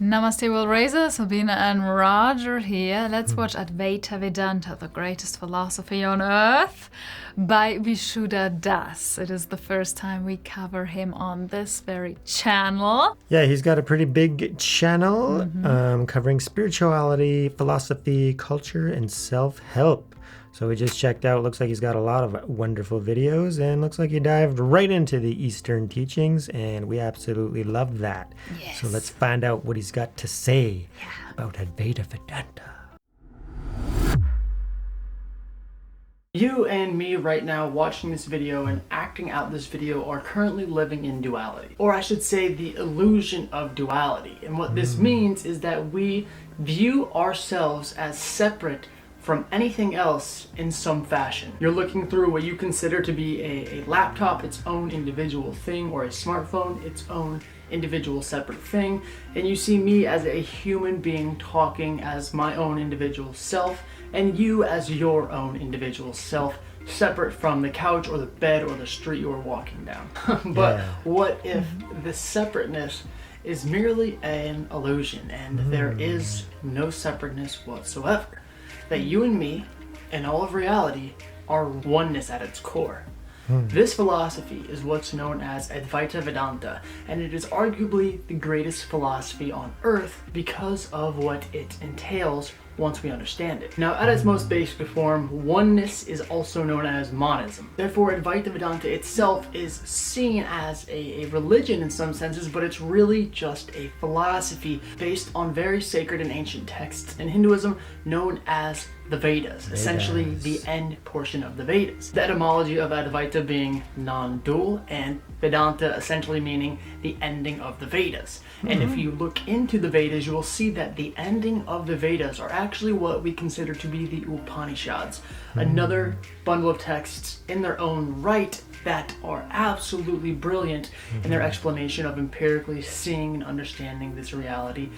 Namaste, World Racer. Sabina and Roger here. Let's watch Advaita Vedanta, the greatest philosophy on earth, by Vishuddha Das. It is the first time we cover him on this very channel. Yeah, he's got a pretty big channel covering spirituality, philosophy, culture, and self-help. So we just checked out. Looks like he's got a lot of wonderful videos, and looks like he dived right into the Eastern teachings, and we absolutely love that. Yes. So let's find out what he's got to say about Advaita Vedanta. You and me right now watching this video and acting out this video are currently living in duality. Or I should say the illusion of duality. And what this means is that we view ourselves as separate from anything else in some fashion. You're looking through what you consider to be a laptop, its own individual thing, or a smartphone, its own individual separate thing, and you see me as a human being talking as my own individual self, and you as your own individual self, separate from the couch or the bed or the street you are walking down. But what if the separateness is merely an illusion and there is no separateness whatsoever? That you and me, and all of reality, are oneness at its core. This philosophy is what's known as Advaita Vedanta, and it is arguably the greatest philosophy on earth because of what it entails once we understand it. Now, at its most basic form, oneness is also known as monism. Therefore, Advaita Vedanta itself is seen as a religion in some senses, but it's really just a philosophy based on very sacred and ancient texts in Hinduism known as the Vedas, essentially the end portion of the Vedas. The etymology of Advaita being non-dual, and Vedanta essentially meaning the ending of the Vedas. And if you look into the Vedas, you will see that the ending of the Vedas are actually what we consider to be the Upanishads, another bundle of texts in their own right that are absolutely brilliant in their explanation of empirically seeing and understanding this reality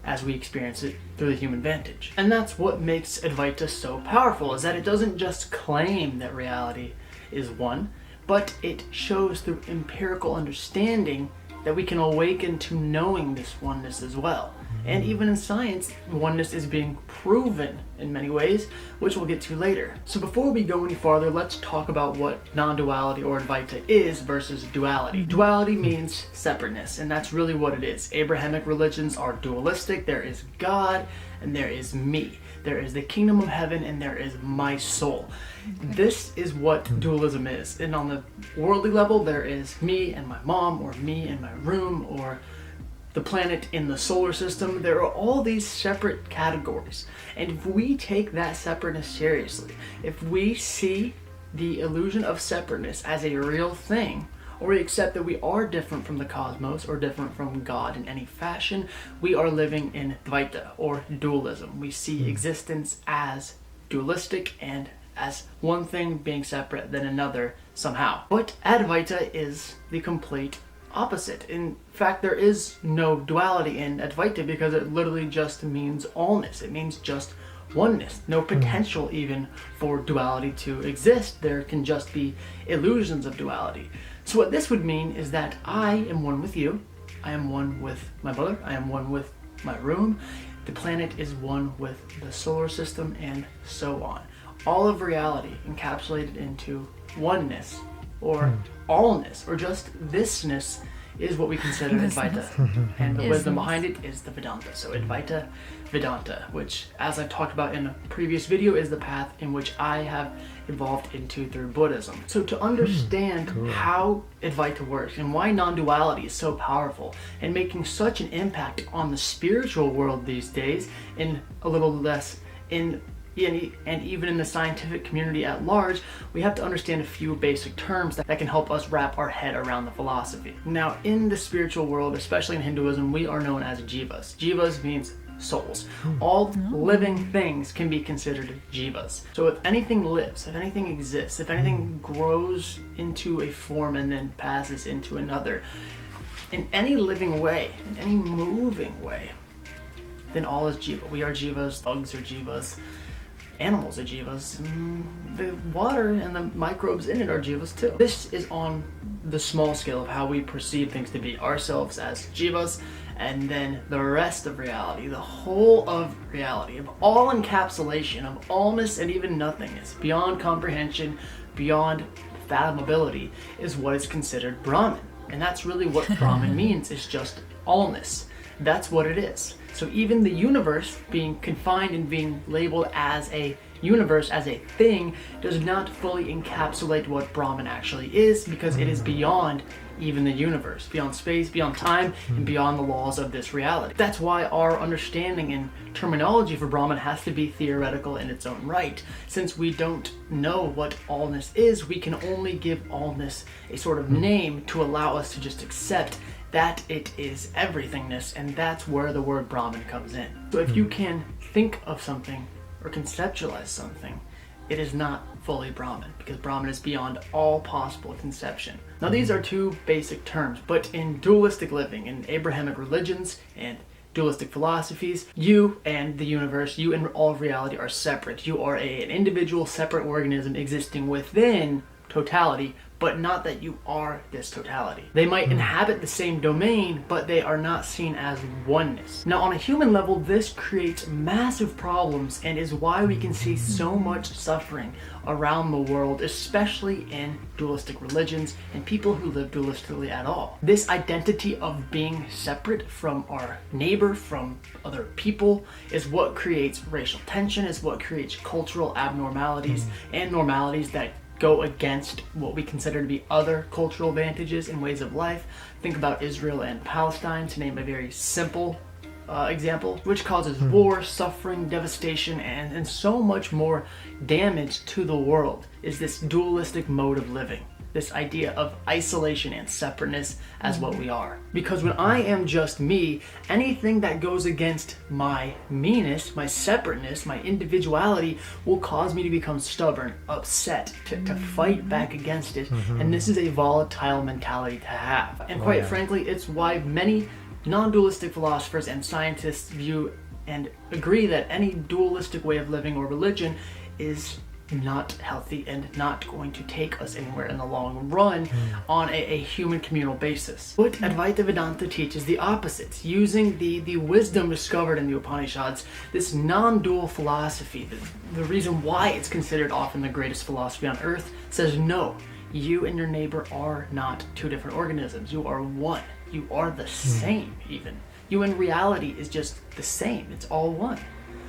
as we experience it through the human vantage. And that's what makes Advaita so powerful, is that it doesn't just claim that reality is one, but it shows through empirical understanding that we can awaken to knowing this oneness as well. And even in science, oneness is being proven in many ways, which we'll get to later. So before we go any farther, let's talk about what non-duality or Advaita is versus duality. Duality means separateness, and that's really what it is. Abrahamic religions are dualistic. There is God and there is me. There is the kingdom of heaven and there is my soul. This is what dualism is. And on the worldly level, there is me and my mom, or me and my room, or the planet in the solar system. There are all these separate categories. And if we take that separateness seriously, if we see the illusion of separateness as a real thing, or we accept that we are different from the cosmos or different from God in any fashion, we are living in Dvaita, or dualism. We see existence as dualistic and as one thing being separate than another somehow. But Advaita is the complete opposite. In fact, there is no duality in Advaita because it literally just means allness. It means just oneness. No potential even for duality to exist. There can just be illusions of duality. So what this would mean is that I am one with you, I am one with my mother, I am one with my room, the planet is one with the solar system, and so on. All of reality encapsulated into oneness, or allness, or just thisness, is what we consider Advaita. And the wisdom behind it is the Vedanta. So Advaita Vedanta, which, as I talked about in a previous video, is the path in which I have evolved into through Buddhism. So to understand how Advaita works and why non-duality is so powerful and making such an impact on the spiritual world these days, and a little less in and even in the scientific community at large, we have to understand a few basic terms that can help us wrap our head around the philosophy. Now, in the spiritual world, especially in Hinduism, we are known as jivas. Jivas means souls. All living things can be considered jivas. So if anything lives, if anything exists, if anything grows into a form and then passes into another, in any living way, in any moving way, then all is jiva. We are jivas, bugs are jivas, animals are jivas, the water and the microbes in it are jivas too. This is on the small scale of how we perceive things to be, ourselves as jivas, and then the rest of reality, the whole of reality, of all encapsulation, of allness and even nothingness, beyond comprehension, beyond fathomability, is what is considered Brahman. And that's really what Brahman means, is just allness. That's what it is. So even the universe being confined and being labeled as a universe, as a thing, does not fully encapsulate what Brahman actually is, because it is beyond even the universe, beyond space, beyond time, and beyond the laws of this reality. That's why our understanding and terminology for Brahman has to be theoretical in its own right. Since we don't know what allness is, we can only give allness a sort of name to allow us to just accept that it is everythingness, and that's where the word Brahman comes in. So if you can think of something or conceptualize something, it is not fully Brahman, because Brahman is beyond all possible conception. Now these are two basic terms, but in dualistic living, in Abrahamic religions and dualistic philosophies, you and the universe, you and all of reality are separate. You are an individual separate organism existing within totality, but not that you are this totality. They might inhabit the same domain, but they are not seen as oneness. Now on a human level, this creates massive problems and is why we can see so much suffering around the world, especially in dualistic religions and people who live dualistically at all. This identity of being separate from our neighbor, from other people, is what creates racial tension, is what creates cultural abnormalities and normalities that go against what we consider to be other cultural advantages and ways of life. Think about Israel and Palestine, to name a very simple example, which causes war, suffering, devastation, and so much more damage to the world, is this dualistic mode of living. This idea of isolation and separateness as what we are. Because when I am just me, anything that goes against my me-ness, my separateness, my individuality, will cause me to become stubborn, upset, to fight back against it. And this is a volatile mentality to have. And quite frankly, it's why many non-dualistic philosophers and scientists view and agree that any dualistic way of living or religion is not healthy and not going to take us anywhere in the long run on a human communal basis. But Advaita Vedanta teaches the opposite, using the wisdom discovered in the Upanishads, this non-dual philosophy. The reason why it's considered often the greatest philosophy on earth says no, you and your neighbor are not two different organisms. You are one. You are the same even. You in reality is just the same. It's all one.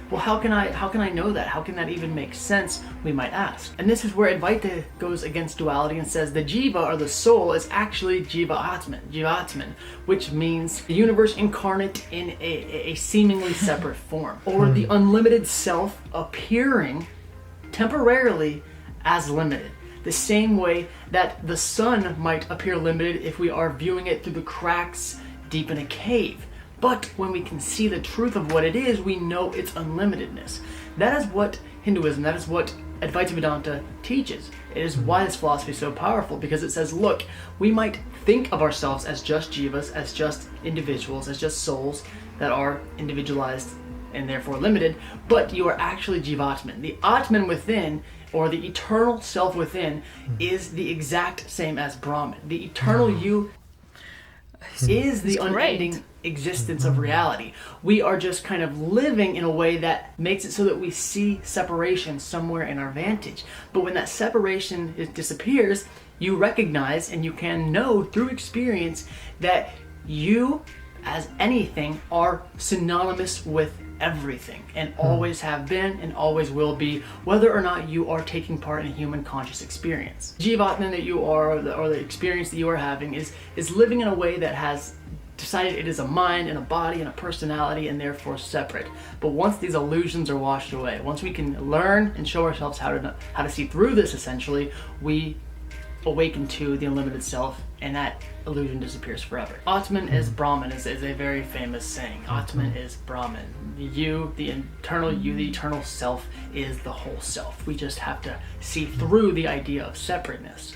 Well, how can I know that? How can that even make sense, we might ask? And this is where Advaita goes against duality and says the jiva, or the soul, is actually jivatman, which means the universe incarnate in a seemingly separate form, or the unlimited self appearing temporarily as limited. The same way that the sun might appear limited if we are viewing it through the cracks deep in a cave. But when we can see the truth of what it is, we know its unlimitedness. That is what Hinduism, that is what Advaita Vedanta teaches. It is why this philosophy is so powerful, because it says, look, we might think of ourselves as just jivas, as just individuals, as just souls that are individualized and therefore limited, but you are actually jivatman. The Ātman within, or the eternal self within, is the exact same as Brahman. The eternal you is the unending existence of reality. We are just kind of living in a way that makes it so that we see separation somewhere in our vantage. But when that separation disappears, you recognize and you can know through experience that you, as anything, are synonymous with everything, and always have been and always will be, whether or not you are taking part in a human conscious experience. Jivatman that you are, or the experience that you are having, is living in a way that has decided it is a mind and a body and a personality, and therefore separate. But once these illusions are washed away, once we can learn and show ourselves how to see through this, essentially, we awaken to the unlimited self, and that illusion disappears forever. Ātman is Brahman is a very famous saying. Ātman is Brahman. You, the eternal self, is the whole self. We just have to see through the idea of separateness.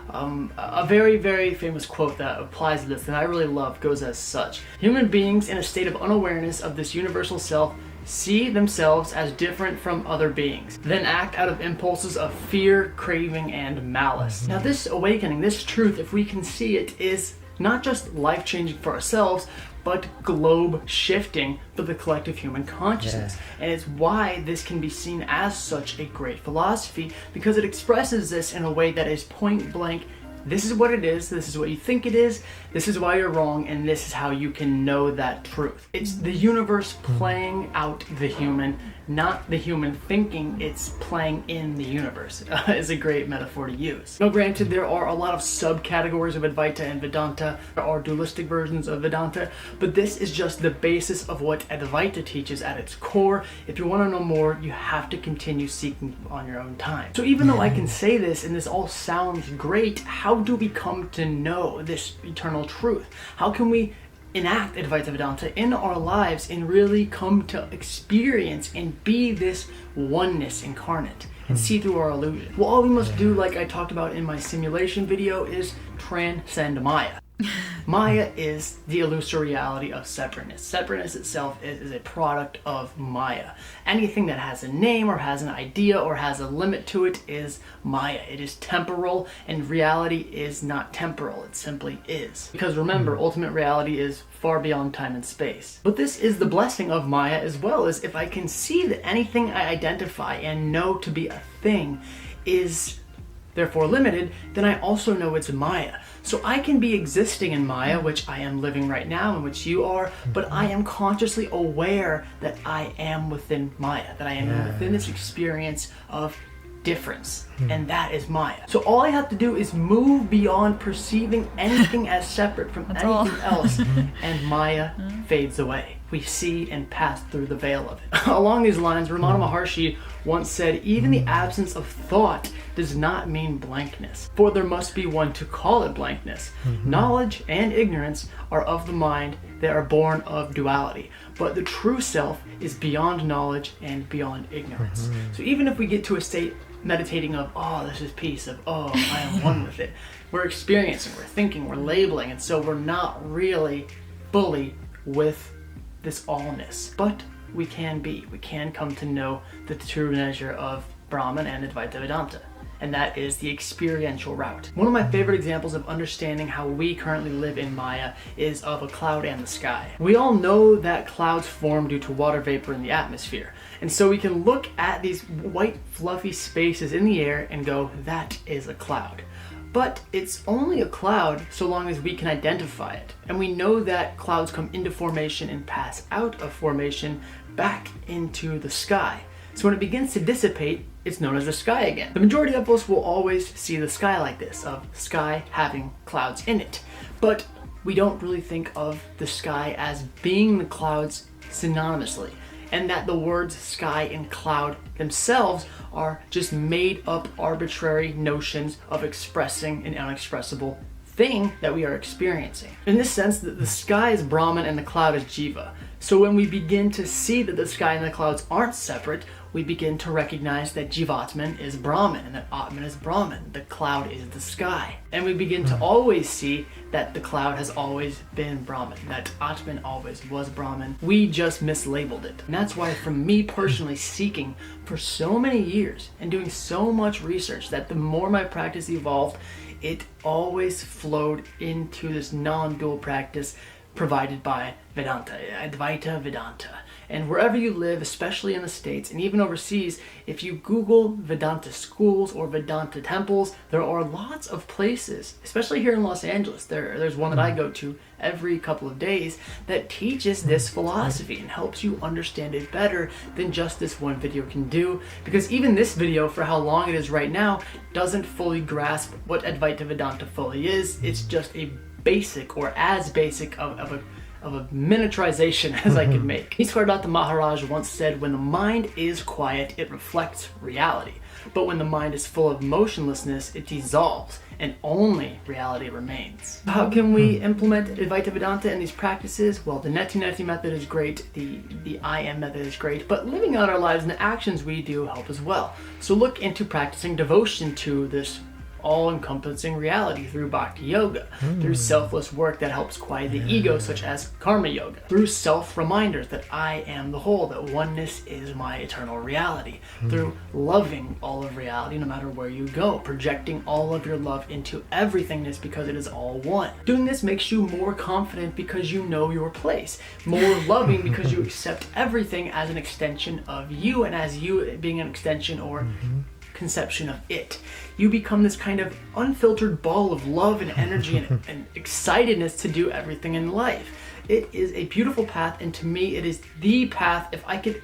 A very, very famous quote that applies to this, and I really love, goes as such. Human beings in a state of unawareness of this universal self see themselves as different from other beings, then act out of impulses of fear, craving, and malice. Now this awakening, this truth, if we can see it, is not just life-changing for ourselves, but globe shifting for the collective human consciousness. And it's why this can be seen as such a great philosophy, because it expresses this in a way that is point blank. This is what it is, this is what you think it is, this is why you're wrong, and this is how you can know that truth. It's the universe playing out the human, not the human thinking it's playing in the universe, is a great metaphor to use. Now granted, there are a lot of subcategories of Advaita and Vedanta. There are dualistic versions of Vedanta, but this is just the basis of what Advaita teaches at its core. If you want to know more, you have to continue seeking on your own time. So even though I can say this and this all sounds great, how do we come to know this eternal truth? How can we enact Advaita Vedanta in our lives and really come to experience and be this oneness incarnate and see through our illusion? Well, all we must do, like I talked about in my simulation video, is transcend Maya. Maya is the illusory reality of separateness. Separateness itself is a product of Maya. Anything that has a name or has an idea or has a limit to it is Maya. It is temporal, and reality is not temporal. It simply is. Because remember, ultimate reality is far beyond time and space. But this is the blessing of Maya as well, as if I can see that anything I identify and know to be a thing is therefore limited, then I also know it's Maya. So I can be existing in Maya, which I am living right now, and which you are, but I am consciously aware that I am within Maya, that I am within this experience of difference, and that is Maya. So all I have to do is move beyond perceiving anything as separate from anything else, and Maya fades away. We see and pass through the veil of it. Along these lines, Ramana Maharshi once said, even the absence of thought does not mean blankness, for there must be one to call it blankness. Knowledge and ignorance are of the mind, they are born of duality, but the true self is beyond knowledge and beyond ignorance. So even if we get to a state meditating of, oh, this is peace, of, oh, I am one with it, we're experiencing, we're thinking, we're labeling, and so we're not really fully with this allness, but we can come to know the true measure of Brahman and Advaita Vedanta, and that is the experiential route. One of my favorite examples of understanding how we currently live in Maya is of a cloud and the sky. We all know that clouds form due to water vapor in the atmosphere, and so we can look at these white fluffy spaces in the air and go, that is a cloud. But it's only a cloud so long as we can identify it. And we know that clouds come into formation and pass out of formation back into the sky. So when it begins to dissipate, it's known as the sky again. The majority of us will always see the sky like this, of sky having clouds in it. But we don't really think of the sky as being the clouds synonymously, and that the words sky and cloud themselves are just made up arbitrary notions of expressing an unexpressible thing that we are experiencing. In this sense, the sky is Brahman and the cloud is Jiva. So when we begin to see that the sky and the clouds aren't separate, we begin to recognize that jivatman is Brahman and that Ātman is Brahman. The cloud is the sky. And we begin to always see that the cloud has always been Brahman, that Ātman always was Brahman. We just mislabeled it. And that's why, from me personally seeking for so many years and doing so much research, that the more my practice evolved, it always flowed into this non-dual practice provided by Vedanta, Advaita Vedanta. And wherever you live, especially in the States and even overseas, if you Google Vedanta schools or Vedanta temples, there are lots of places, especially here in Los Angeles. There's one that I go to every couple of days that teaches this philosophy and helps you understand it better than just this one video can do. Because even this video, for how long it is right now, doesn't fully grasp what Advaita Vedanta fully is. It's just a basic, or as basic of a miniaturization as I could make. Siddhartha Maharaj once said, when the mind is quiet, it reflects reality. But when the mind is full of motionlessness, it dissolves, and only reality remains. How can we implement Advaita Vedanta in these practices? Well, the Neti method is great, the I am method is great, but living out our lives and the actions we do help as well. So look into practicing devotion to this all-encompassing reality through bhakti yoga, through selfless work that helps quiet the ego, such as karma yoga, through self-reminders that I am the whole, that oneness is my eternal reality, through loving all of reality no matter where you go, projecting all of your love into everythingness because it is all one. Doing this makes you more confident because you know your place, more loving because you accept everything as an extension of you, and as you being an extension or conception of it. You become this kind of unfiltered ball of love and energy and excitedness to do everything in life. It is a beautiful path, and to me it is the path. If I could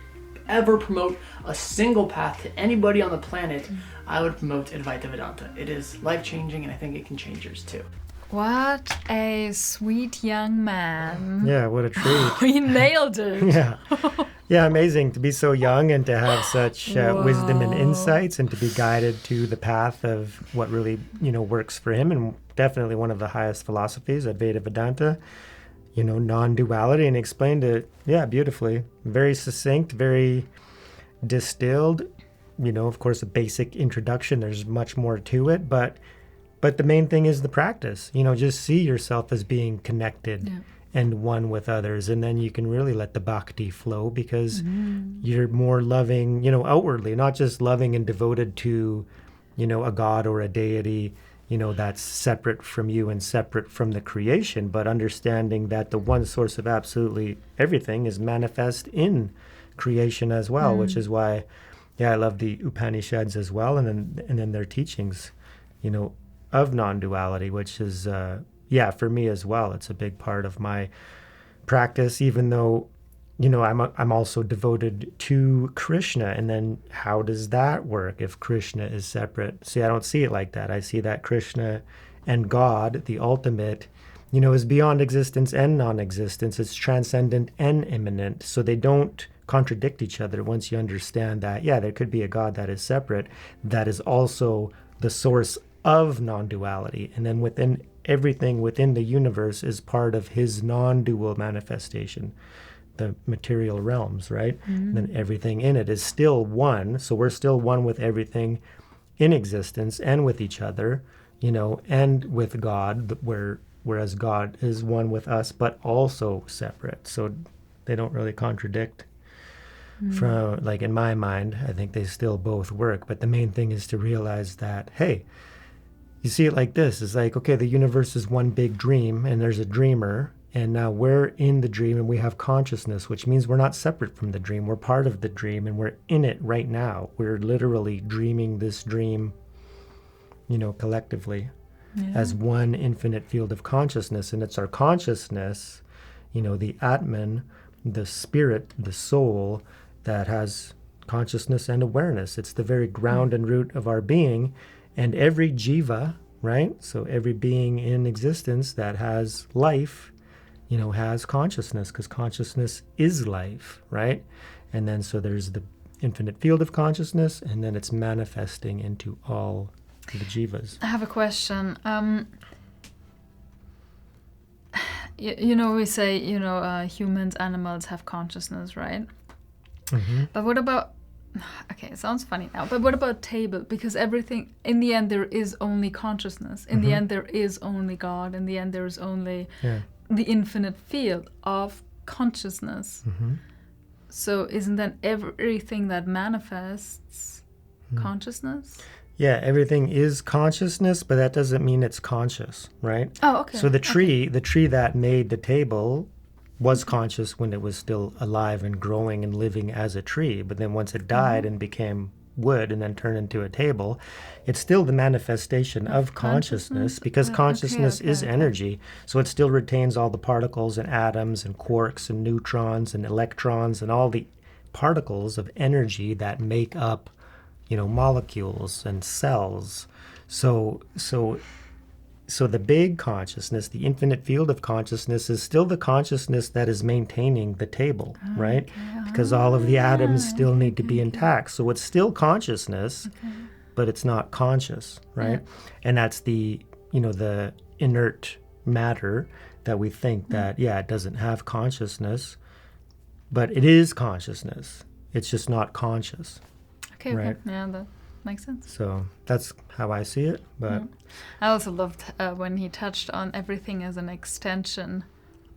ever promote a single path to anybody on the planet, I would promote Advaita Vedanta. It is life-changing, and I think it can change yours too. What a sweet young man. Yeah, what a treat. He nailed it. Yeah. Yeah, amazing to be so young and to have such wisdom and insights, and to be guided to the path of what really, works for him, and definitely one of the highest philosophies, Advaita Vedanta, non-duality, and explained it, beautifully. Very succinct, very distilled, of course, a basic introduction. There's much more to it, but the main thing is the practice. Just see yourself as being connected and one with others, and then you can really let the bhakti flow, because you're more loving, outwardly, not just loving and devoted to, a god or a deity, that's separate from you and separate from the creation, but understanding that the one source of absolutely everything is manifest in creation as well, which is why, I love the Upanishads as well, and then their teachings, of non-duality, which is, for me as well, it's a big part of my practice, even though, I'm also devoted to Krishna. And then how does that work if Krishna is separate? See, I don't see it like that. I see that Krishna and God, the ultimate, is beyond existence and non-existence. It's transcendent and immanent. So they don't contradict each other once you understand that, there could be a God that is separate, that is also the source of non-duality. And then within everything within the universe is part of his non-dual manifestation, the material realms, right? Then everything in it is still one. So we're still one with everything in existence and with each other, and with God, whereas God is one with us, but also separate. So they don't really contradict. From, like, in my mind, I think they still both work. But the main thing is to realize that, hey, you see it like this. It's like, okay, the universe is one big dream, and there's a dreamer, and now we're in the dream, and we have consciousness, which means we're not separate from the dream. We're part of the dream, and we're in it right now. We're literally dreaming this dream, collectively, as one infinite field of consciousness. And it's our consciousness, the Ātman, the spirit, the soul, that has consciousness and awareness. It's the very ground and root of our being. And every jiva, right? So every being in existence that has life, has consciousness, because consciousness is life, right? And then so there's the infinite field of consciousness, and then it's manifesting into all the jivas. I have a question. We say, humans, animals have consciousness, right? But what about, okay, it sounds funny now, but what about table? Because everything, in the end, there is only consciousness. In the end, there is only God. In the end, there is only the infinite field of consciousness. So isn't that everything that manifests consciousness? Yeah, everything is consciousness, but that doesn't mean it's conscious, right? Oh, okay. So the tree that made the table was conscious when it was still alive and growing and living as a tree. But then once it died and became wood and then turned into a table, it's still the manifestation of consciousness, because consciousness is energy. So it still retains all the particles and atoms and quarks and neutrons and electrons and all the particles of energy that make up, molecules and cells. So the big consciousness, the infinite field of consciousness, is still the consciousness that is maintaining the table, right? Because all of the atoms still need to be intact. So it's still consciousness, but it's not conscious, right? And that's the, the inert matter that we think that, it doesn't have consciousness, but it is consciousness. It's just not conscious. Okay, right? Yeah, makes sense. So that's how I see it. But I also loved when he touched on everything as an extension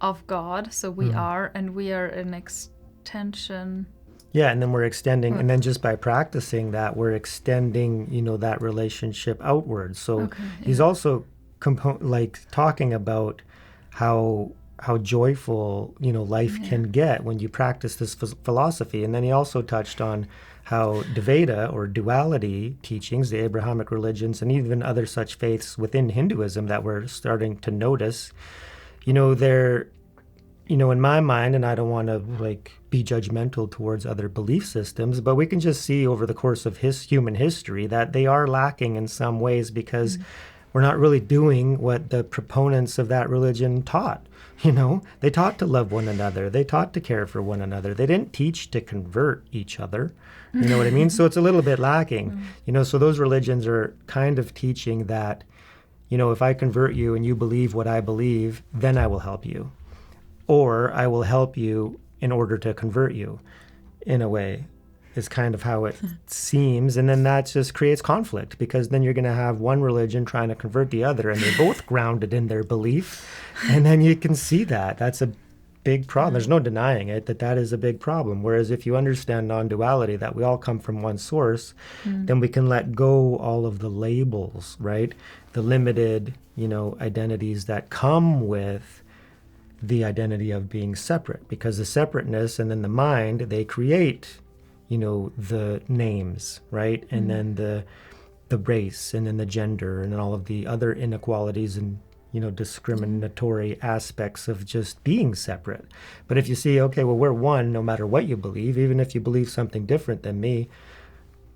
of God. So we are, and we are an extension. yeah, and then we're extending, and then just by practicing that, we're extending, that relationship outwards. So he's also talking about how joyful, life can get when you practice this philosophy. And then he also touched on how Advaita or duality teachings, the Abrahamic religions, and even other such faiths within Hinduism that we're starting to notice, they're, in my mind, and I don't want to be judgmental towards other belief systems, but we can just see over the course of human history that they are lacking in some ways because we're not really doing what the proponents of that religion taught. They taught to love one another. They taught to care for one another. They didn't teach to convert each other. You know what I mean? So it's a little bit lacking. So those religions are kind of teaching that, if I convert you and you believe what I believe, then I will help you. Or I will help you in order to convert you, in a way, is kind of how it seems. And then that just creates conflict, because then you're going to have one religion trying to convert the other, and they're both grounded in their belief. And then you can see that. That's a big problem. There's no denying it, that is a big problem. Whereas if you understand non-duality, that we all come from one source, then we can let go all of the labels, right? The limited, identities that come with the identity of being separate, because the separateness and then the mind, they create, the names, right? And then the race, and then the gender, and then all of the other inequalities and, discriminatory aspects of just being separate. But if you see, okay, well, we're one, no matter what you believe, even if you believe something different than me,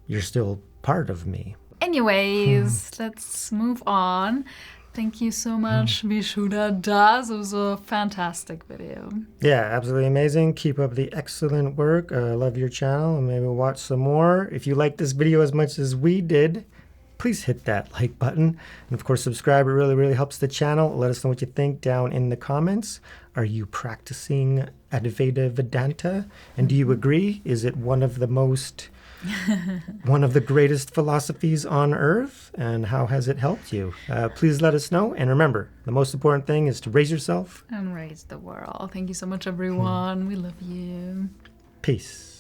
you're still part of me. Anyways, let's move on. Thank you so much, Vishuddha Das. It was a fantastic video. Yeah, absolutely amazing. Keep up the excellent work. Love your channel, and maybe we'll watch some more. If you like this video as much as we did, please hit that like button. And of course, subscribe. It really, really helps the channel. Let us know what you think down in the comments. Are you practicing Advaita Vedanta? And do you agree? Is it one of the greatest philosophies on earth? And how has it helped you? Please let us know. And remember, the most important thing is to raise yourself and raise the world. Thank you so much, everyone. We love you. Peace.